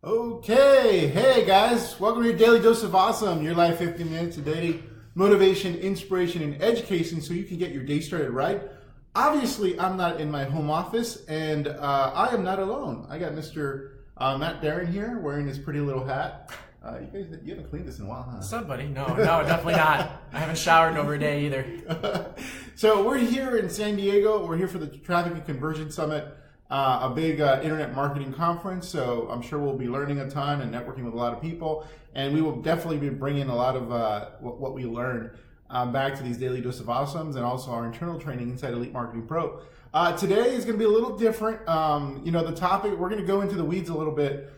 Okay, hey guys, welcome to your Daily Dose of Awesome, your live 15 minutes of daily motivation, inspiration, and education so you can get your day started right. Obviously, I'm not in my home office, and I am not alone. I got Mr. Matt Darren here wearing his pretty little hat. You haven't cleaned this in a while, huh? What's up, buddy? No, definitely not. I haven't showered in over a day either. So we're here in San Diego. We're here for the Traffic and Conversion Summit. A big internet marketing conference, so I'm sure we'll be learning a ton and networking with a lot of people, and we will definitely be bringing a lot of what we learned back to these Daily Dose of Awesomes and also our internal training inside Elite Marketing Pro. Today is going to be a little different. The topic, we're going to go into the weeds a little bit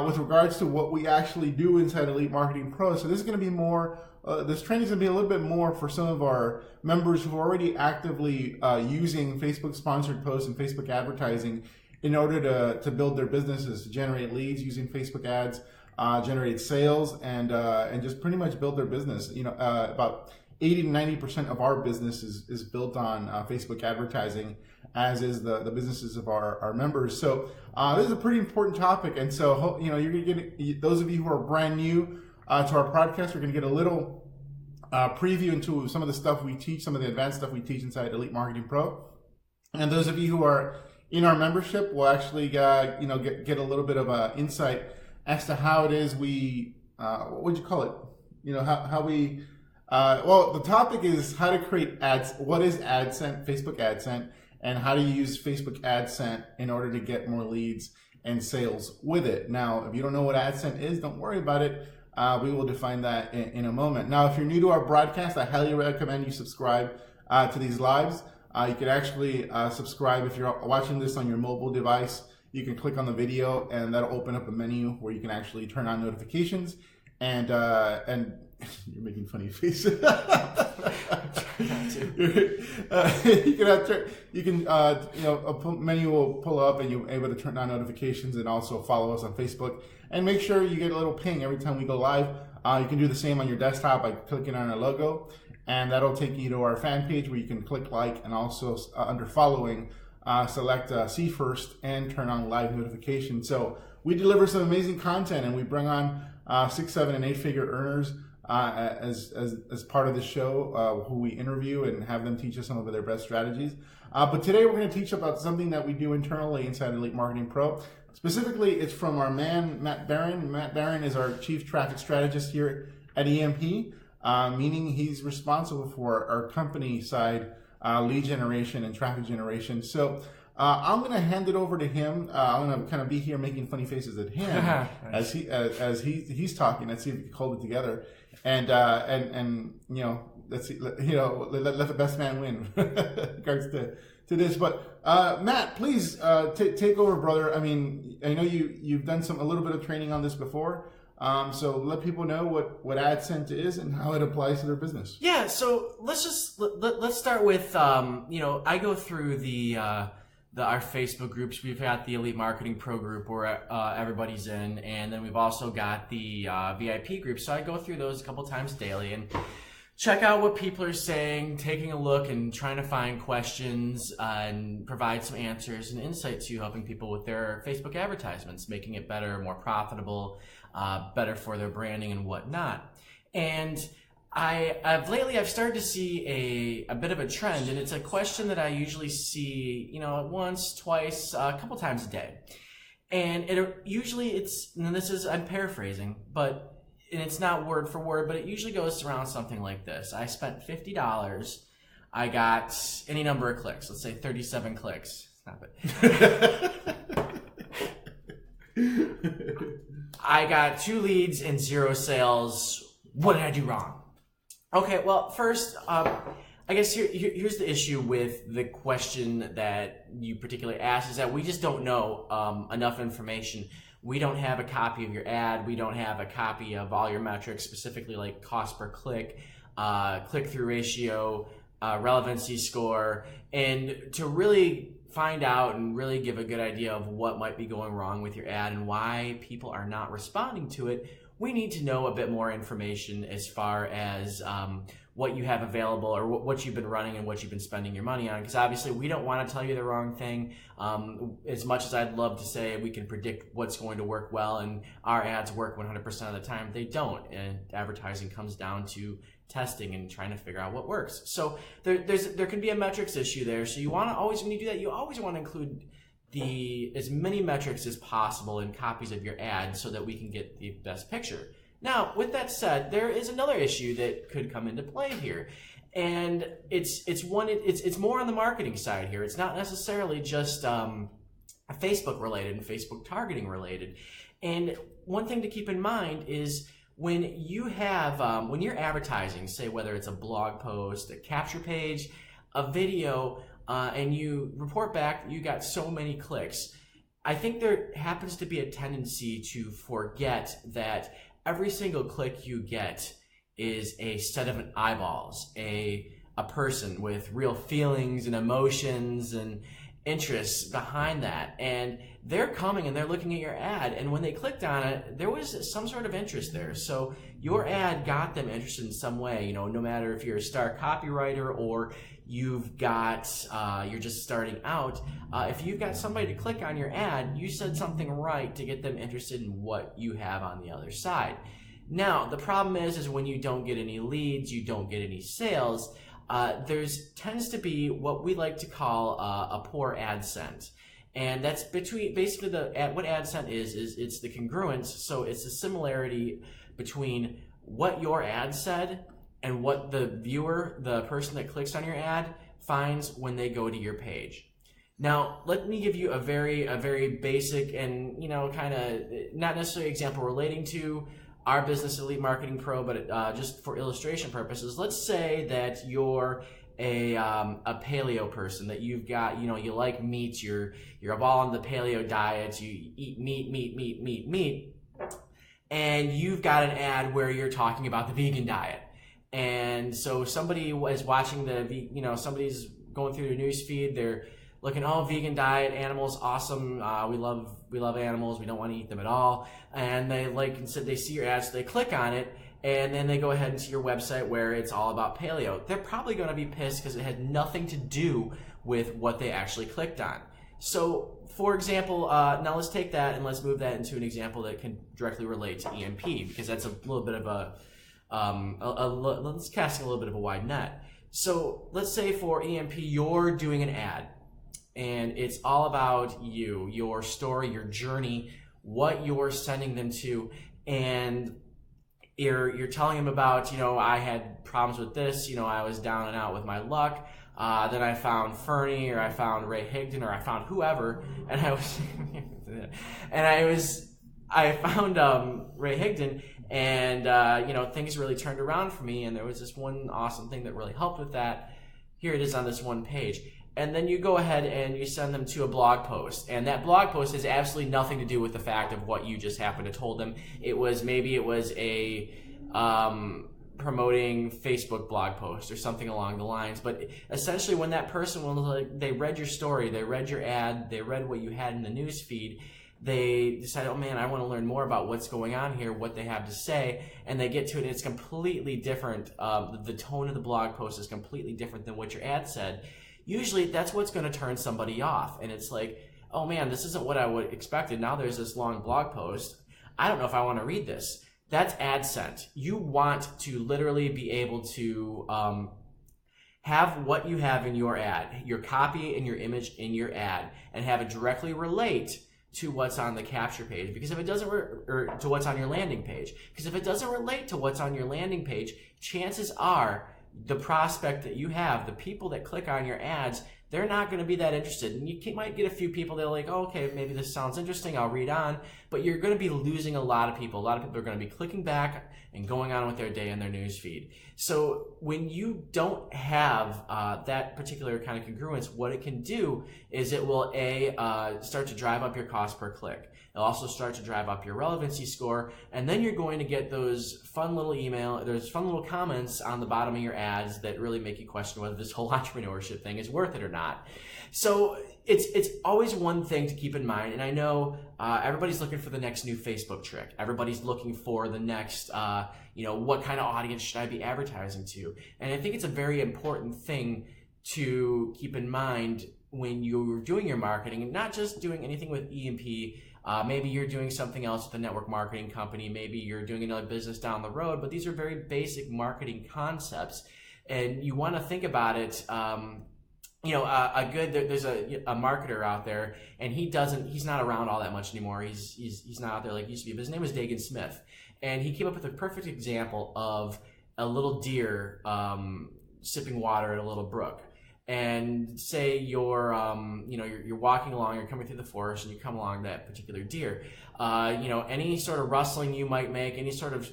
with regards to what we actually do inside Elite Marketing Pro. So this is going to be more this training is going to be a little bit more for some of our members who are already actively using Facebook sponsored posts and Facebook advertising in order to build their businesses, to generate leads using Facebook ads, generate sales, and just pretty much build their business. About 80 to 90% of our business is built on Facebook advertising, as is the businesses of our members. So this is a pretty important topic, and so you're going to get, those of you who are brand new to our podcast, we're going to get a little preview into some of the stuff we teach, some of the advanced stuff we teach inside Elite Marketing Pro. And those of you who are in our membership will actually get a little bit of insight as to how it is we, what would you call it? How we, the topic is how to create ads. What is AdSense, Facebook AdSense, and how to use Facebook AdSense in order to get more leads and sales with it. Now, if you don't know what AdSense is, don't worry about it. We will define that in a moment. Now, if you're new to our broadcast, I highly recommend you subscribe to these lives. You can actually subscribe if you're watching this on your mobile device. You can click on the video, and that'll open up a menu where you can actually turn on notifications. And you're making funny faces. A menu will pull up, and you're able to turn on notifications and also follow us on Facebook. And make sure you get a little ping every time we go live. You can do the same on your desktop by clicking on our logo, and that'll take you to our fan page where you can click like, and also under following, select see first and turn on live notifications. So we deliver some amazing content, and we bring on 6, 7, and 8 figure earners as part of the show, who we interview and have them teach us some of their best strategies. But today we're going to teach about something that we do internally inside Elite Marketing Pro. Specifically, it's from our man, Matt Darren. Matt Darren is our chief traffic strategist here at EMP, meaning he's responsible for our company side lead generation and traffic generation. So I'm going to hand it over to him. I'm going to kind of be here making funny faces at him as he's talking. Let's see if we can hold it together. And let's see, let the best man win in regards to this. But Matt, please take over, brother. I mean, I know you've done a little bit of training on this before. So let people know what AdSense is and how it applies to their business. Yeah. So let's start with I go through our Facebook groups. We've got the Elite Marketing Pro group where everybody's in, and then we've also got the VIP group. So I go through those a couple times daily and check out what people are saying, taking a look and trying to find questions and provide some answers and insight to helping people with their Facebook advertisements, making it better, more profitable, better for their branding and whatnot. And I've started to see a bit of a trend, and it's a question that I usually see, once, twice, a couple times a day. And I'm paraphrasing, and it's not word for word, but it usually goes around something like this. I spent $50. I got any number of clicks. Let's say 37 clicks. Stop it. I got 2 leads and 0 sales. What did I do wrong? Okay, well, first, I guess here's the issue with the question that you particularly asked, is that we just don't know enough information. We don't have a copy of your ad. We don't have a copy of all your metrics, specifically like cost per click, click-through ratio, relevancy score. And to really find out and really give a good idea of what might be going wrong with your ad and why people are not responding to it, we need to know a bit more information as far as what you have available, or what you've been running and what you've been spending your money on, because obviously we don't want to tell you the wrong thing. As much as I'd love to say we can predict what's going to work well and our ads work 100% of the time, they don't, and advertising comes down to testing and trying to figure out what works. So there can be a metrics issue there. So you want to always, when you do that, you always want to include as many metrics as possible in copies of your ad so that we can get the best picture. Now, with that said, there is another issue that could come into play here, and it's more on the marketing side here. It's not necessarily just Facebook related and Facebook targeting related. And one thing to keep in mind is when you have when you're advertising, say whether it's a blog post, a capture page, a video, and you report back you got so many clicks, I think there happens to be a tendency to forget that every single click you get is a set of eyeballs, a person with real feelings and emotions and interests behind that. And they're coming and they're looking at your ad, and when they clicked on it, there was some sort of interest there. So your ad got them interested in some way, no matter if you're a star copywriter or you've got, you're just starting out. If you've got somebody to click on your ad, you said something right to get them interested in what you have on the other side. Now, the problem is when you don't get any leads, you don't get any sales, tends to be what we like to call a poor ad scent. And that's basically what ad scent is it's the congruence. So it's the similarity between what your ad said and what the viewer, the person that clicks on your ad, finds when they go to your page. Now, let me give you a very basic and kind of not necessarily example relating to our business, Elite Marketing Pro, but just for illustration purposes. Let's say that you're a paleo person, that you've got, you like meat, you're all on the paleo diet, you eat meat, and you've got an ad where you're talking about the vegan diet. And so somebody is watching somebody's going through their news feed, they're looking, oh, vegan diet, animals, awesome, we love animals, we don't want to eat them at all. And they see your ads, so they click on it, and then they go ahead and see your website where it's all about paleo. They're probably going to be pissed because it had nothing to do with what they actually clicked on. So, for example, now let's take that and let's move that into an example that can directly relate to EMP, because that's a little bit of let's cast a little bit of a wide net. So let's say for EMP, you're doing an ad, and it's all about you, your story, your journey, what you're sending them to, and you're telling them about, I had problems with this, I was down and out with my luck, then I found Fernie, or I found Ray Higdon, or I found whoever, and I found Ray Higdon, and things really turned around for me, and there was this one awesome thing that really helped with that. Here it is on this one page. And then you go ahead and you send them to a blog post, and that blog post has absolutely nothing to do with the fact of what you just happened to told them. Maybe it was a promoting Facebook blog post or something along the lines. But essentially, when that person they read your story, they read your ad, they read what you had in the news feed, they decide, oh man, I want to learn more about what's going on here, what they have to say, and they get to it, and it's completely different. The tone of the blog post is completely different than what your ad said. Usually that's what's going to turn somebody off, and it's like, oh man, this isn't what I would expected. Now there's this long blog post. I don't know if I want to read this. That's ad scent. You want to literally be able to have what you have in your ad, your copy and your image in your ad, and have it directly relate to what's on the capture page, because if it doesn't or to what's on your landing page, because if it doesn't relate to what's on your landing page, chances are the prospect that you have, the people that click on your ads, they're not going to be that interested. And you might get a few people that are like, oh, okay, maybe this sounds interesting, I'll read on. But you're going to be losing a lot of people. A lot of people are going to be clicking back and going on with their day in their news feed. So when you don't have that particular kind of congruence, what it can do is it will start to drive up your cost per click. It'll also start to drive up your relevancy score, and then you're going to get those fun little comments on the bottom of your ads that really make you question whether this whole entrepreneurship thing is worth it or not. not. So it's always one thing to keep in mind, and I know everybody's looking for the next new Facebook trick. Everybody's looking for the next, what kind of audience should I be advertising to? And I think it's a very important thing to keep in mind when you're doing your marketing, and not just doing anything with EMP. Maybe you're doing something else with a network marketing company. Maybe you're doing another business down the road, but these are very basic marketing concepts, and you want to think about it. There's a marketer out there, and he's not around all that much anymore. He's not out there like he used to be. But his name was Dagan Smith, and he came up with a perfect example of a little deer sipping water at a little brook. And say you're walking along, you're coming through the forest, and you come along that particular deer. Any sort of rustling you might make, any sort of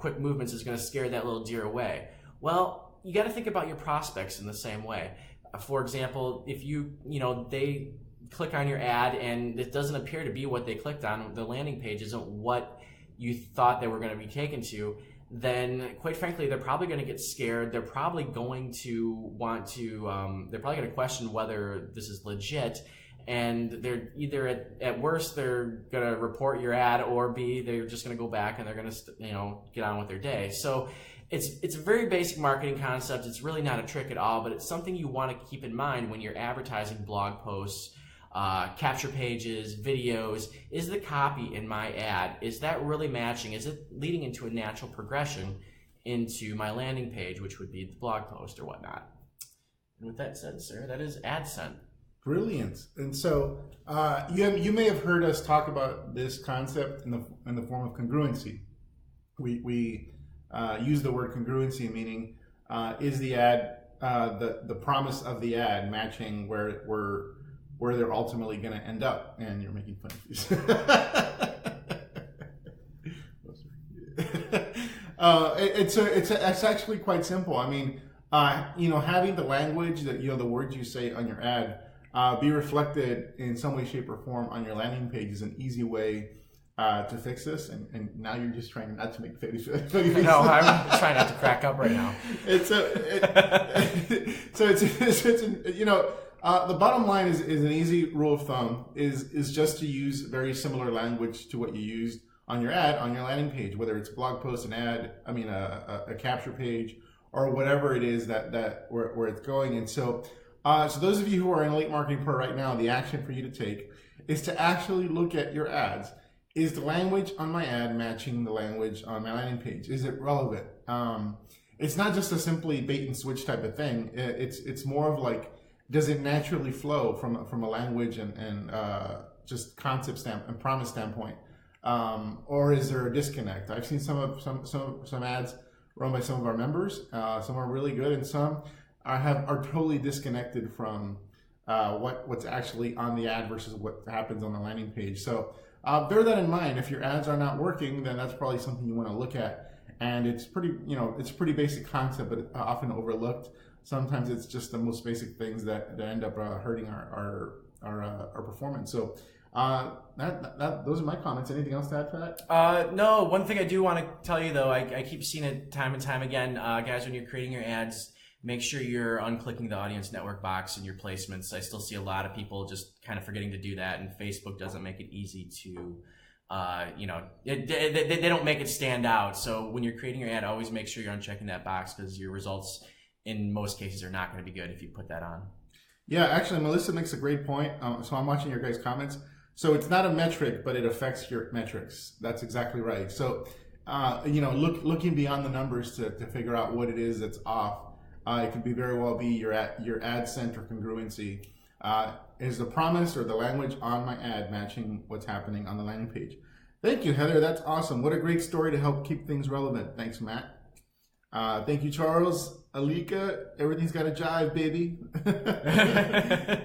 quick movements is going to scare that little deer away. Well, you got to think about your prospects in the same way. For example, if they click on your ad and it doesn't appear to be what they clicked on, the landing page isn't what you thought they were going to be taken to, then quite frankly, they're probably going to get scared. They're probably going to they're probably going to question whether this is legit. And they're either at worst, they're going to report your ad, or B, they're just going to go back and they're going to, get on with their day. So it's a very basic marketing concept. It's really not a trick at all, but it's something you want to keep in mind when you're advertising blog posts, capture pages, videos. Is the copy in my ad, is that really matching? Is it leading into a natural progression into my landing page, which would be the blog post or whatnot? And with that said, sir, that is AdSense. Brilliant. And so you may have heard us talk about this concept in the form of congruency. We use the word congruency, meaning is the ad the promise of the ad matching where they're ultimately going to end up? And you're making fun of these. It's actually quite simple. I mean, having the language that the words you say on your ad be reflected in some way, shape, or form on your landing page is an easy way to fix this. And now you're just trying not to make faces. No, I'm trying not to crack up right now. The bottom line is an easy rule of thumb is just to use very similar language to what you used on your ad on your landing page, whether it's a blog post, an ad, a capture page, or whatever it is that where it's going. And so those of you who are in Elite Marketing Pro right now, the action for you to take is to actually look at your ads. Is the language on my ad matching the language on my landing page? Is it relevant? It's not just a simply bait and switch type of thing. It's more of like, does it naturally flow from a language and just concept and promise standpoint, or is there a disconnect? I've seen some ads run by some of our members. Some are really good, and some are totally disconnected from what's actually on the ad versus what happens on the landing page. So bear that in mind. If your ads are not working, then that's probably something you want to look at. And it's it's a pretty basic concept, but often overlooked. Sometimes it's just the most basic things that end up hurting our performance. So those are my comments. Anything else to add to that? No. One thing I do want to tell you though, I keep seeing it time and time again, guys. When you're creating your ads, make sure you're unclicking the audience network box in your placements. I still see a lot of people just kind of forgetting to do that, and Facebook doesn't make it easy to. They don't make it stand out. So when you're creating your ad, always make sure you're unchecking that box, because your results in most cases are not going to be good if you put that on. Yeah, actually, Melissa makes a great point. So I'm watching your guys' comments. So it's not a metric, but it affects your metrics. That's exactly right. So, looking beyond the numbers to figure out what it is that's off. It could be very well be your ad scent or congruency. Is the promise or the language on my ad matching what's happening on the landing page? Thank you, Heather. That's awesome. What a great story to help keep things relevant. Thanks, Matt. Thank you, Charles. Alika, everything's got to jive, baby.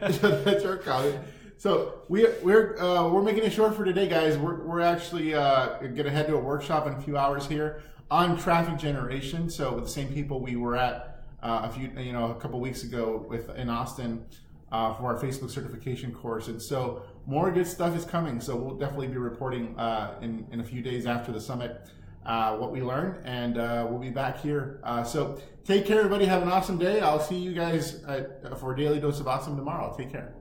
That's our comment. So we're making it short for today, guys. We're actually gonna head to a workshop in a few hours here on traffic generation. So with the same people we were at a couple weeks ago in Austin for our Facebook certification course, and so more good stuff is coming. So we'll definitely be reporting in a few days after the summit. what we learned, and we'll be back here. So take care, everybody. Have an awesome day. I'll see you guys for Daily Dose of Awesome tomorrow. Take care.